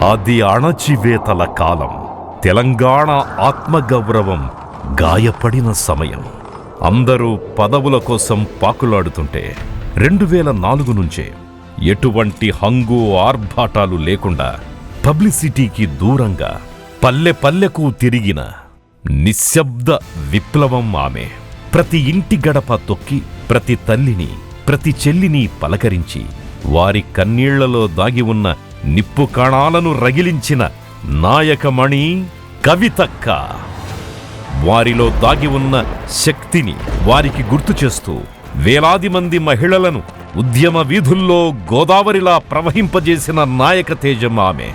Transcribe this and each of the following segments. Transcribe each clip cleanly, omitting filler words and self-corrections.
అది అణచివేతల కాలం. తెలంగాణ ఆత్మగౌరవం గాయపడిన సమయం. అందరూ పదవుల కోసం పాకులాడుతుంటే 2004 నుంచే ఎటువంటి హంగు ఆర్భాటాలు లేకుండా పబ్లిసిటీకి దూరంగా పల్లె పల్లెకు తిరిగిన నిశ్శబ్ద విప్లవం ఆమె. ప్రతి ఇంటి గడప తొక్కి ప్రతి తల్లిని ప్రతి చెల్లిని పలకరించి వారి కన్నీళ్లలో దాగి ఉన్న నిప్పు కణాలను రగిలించిన నాయకమణి కవితక్క. వారిలో దాగి ఉన్న శక్తిని వారికి గుర్తు చేస్తూ వేలాది మంది మహిళలను ఉద్యమ వీధుల్లో గోదావరిలా ప్రవహింపజేసిన నాయక తేజం ఆమె.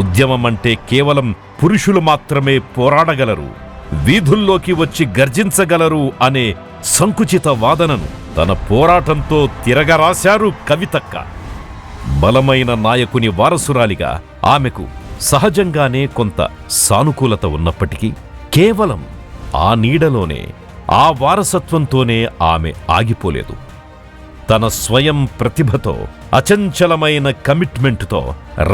ఉద్యమమంటే కేవలం పురుషులు మాత్రమే పోరాడగలరు, వీధుల్లోకి వచ్చి గర్జించగలరు అనే సంకుచిత వాదనను తన పోరాటంతో తిరగరాశారు కవితక్క. బలమైన నాయకుని వారసురాలిగా ఆమెకు సహజంగానే కొంత సానుకూలత ఉన్నప్పటికీ కేవలం ఆ నీడలోనే, ఆ వారసత్వంతోనే ఆమె ఆగిపోలేదు. తన స్వయం ప్రతిభతో, అచంచలమైన కమిట్మెంటుతో,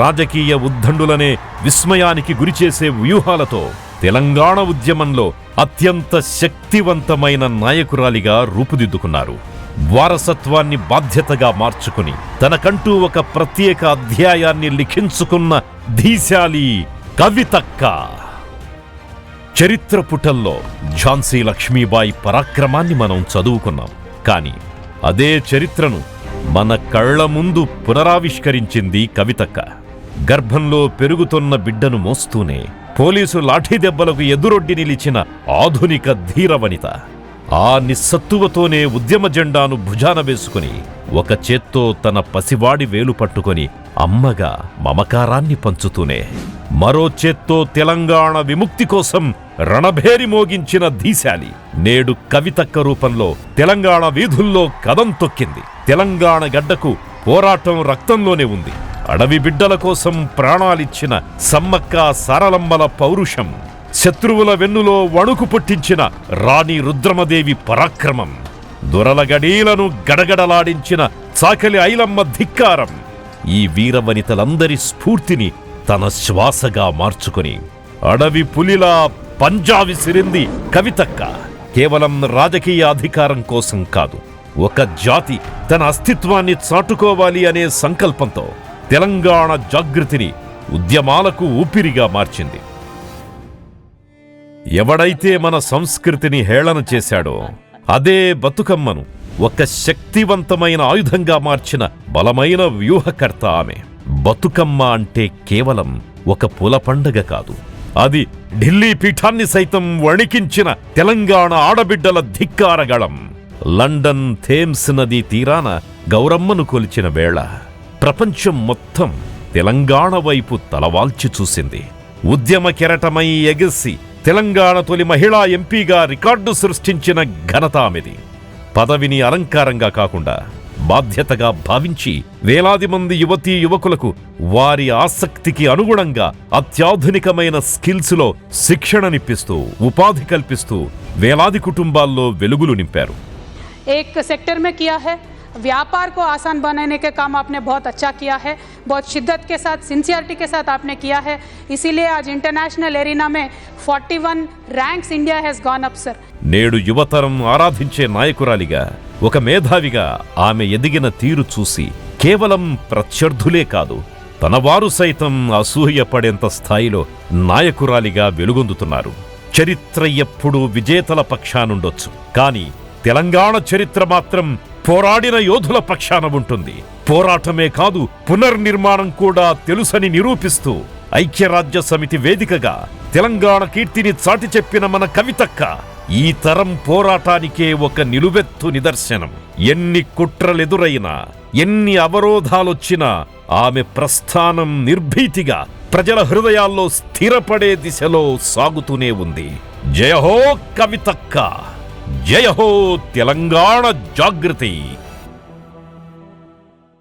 రాజకీయ ఉద్దండులనే విస్మయానికి గురిచేసే వ్యూహాలతో తెలంగాణ ఉద్యమంలో అత్యంత శక్తివంతమైన నాయకురాలిగా రూపుదిద్దుకున్నారు. వారసత్వాన్ని బాధ్యతగా మార్చుకుని తనకంటూ ఒక ప్రత్యేక అధ్యాయాన్ని లిఖించుకున్న ధీశాలి కవితక్క. చరిత్ర పుటల్లో ఝాన్సీ లక్ష్మీబాయి పరాక్రమాన్ని మనం చదువుకున్నాం. కానీ అదే చరిత్రను మన కళ్ల ముందు పునరావిష్కరించింది కవితక్క. గర్భంలో పెరుగుతున్న బిడ్డను మోస్తూనే పోలీసు లాఠీ దెబ్బలకు ఎదురొడ్డి నిలిచిన ఆధునిక ధీరవనిత. ఆ నిస్సత్తువతోనే ఉద్యమ జెండాను భుజాన వేసుకుని ఒక చేత్తో తన పసివాడి వేలు పట్టుకొని అమ్మగా మమకారాన్ని పంచుతూనే మరో చేత్తో తెలంగాణ విముక్తి కోసం రణభేరి మోగించిన ధీశాలి నేడు కవితక్క రూపంలో తెలంగాణ వీధుల్లో కదం తొక్కింది. తెలంగాణ గడ్డకు పోరాటం రక్తంలోనే ఉంది. అడవి బిడ్డల కోసం ప్రాణాలిచ్చిన సమ్మక్క సారలమ్మల పౌరుషం, శత్రువుల వెన్నులో వణుకు పుట్టించిన రాణి రుద్రమదేవి పరాక్రమం, దొరల గడీలను గడగడలాడించిన చాకలి ఐలమ్మ ధిక్కారం, ఈ వీరవనితలందరి స్ఫూర్తిని తన శ్వాసగా మార్చుకుని అడవి పులిలా పంజా విసిరింది కవితక్క. కేవలం రాజకీయ అధికారం కోసం కాదు, ఒక జాతి తన అస్తిత్వాన్ని చాటుకోవాలి అనే సంకల్పంతో తెలంగాణ జాగృతిని ఉద్యమాలకు ఊపిరిగా మార్చింది. ఎవడైతే మన సంస్కృతిని హేళన చేశాడో అదే బతుకమ్మను ఒక శక్తివంతమైన ఆయుధంగా మార్చిన బలమైన వ్యూహకర్త ఆమె. బతుకమ్మ అంటే కేవలం ఒక పూల పండగ కాదు, అది ఢిల్లీ పీఠాన్ని సైతం వణికించిన తెలంగాణ ఆడబిడ్డల ధిక్కారగళం. లండన్ థేమ్స్ నదీ తీరాన గౌరమ్మను కొలిచిన వేళ ప్రపంచం మొత్తం తెలంగాణ వైపు తలవాల్చి చూసింది. ఉద్యమ కెరటమై ఎగిసి తెలంగాణ తొలి మహిళా ఎంపీగా రికార్డు సృష్టించిన ఘనత ఆమెది. పదవిని అలంకారంగా కాకుండా బాధ్యతగా భావించి వేలాది మంది యువతీ యువకులకు వారి ఆసక్తికి అనుగుణంగా అత్యాధునికమైన స్కిల్స్లో శిక్షణనిప్పిస్తూ ఉపాధి కల్పిస్తూ వేలాది కుటుంబాల్లో వెలుగులు నింపారు. एक सेक्टर में किया है, व्यापार को आसान बनाने के काम आपने बहुत अच्छा किया है, बहुत शिद्दत के साथ, सिंसियरिटी के साथ आपने किया है. इसीलिए आज इंटरनेशनल एरिना में 41 ranks India has gone up sir. నేడు యువతరం ఆరాధించే నాయకురాలిగా, ఒక మేధావిగా ఆమె ఎదిగిన తీరు చూసి కేవలం ప్రత్యర్థులే కాదు, తనవారు సైతం అసూయపడేంత స్థాయిలో నాయకురాలిగా వెలుగొందుతున్నారు. చరిత్ర ఎప్పుడూ విజేతల పక్షానుండొచ్చు, కానీ తెలంగాణ చరిత్ర మాత్రం పోరాడిన యోధుల పక్షాన ఉంటుంది. పోరాటమే కాదు, పునర్నిర్మాణం కూడా తెలుసని నిరూపిస్తూ ఐక్యరాజ్య సమితి వేదికగా తెలంగాణ కీర్తిని చాటి చెప్పిన మన కవితక్క ఈ తరం పోరాటానికే ఒక నిలువెత్తు నిదర్శనం. ఎన్ని కుట్రలెదురైనా, ఎన్ని అవరోధాలొచ్చినా ఆమె ప్రస్థానం నిర్భీతిగా ప్రజల హృదయాల్లో స్థిరపడే దిశలో సాగుతూనే ఉంది. జయ హో కవితక్క, జయ హో తెలంగాణ జాగృతి.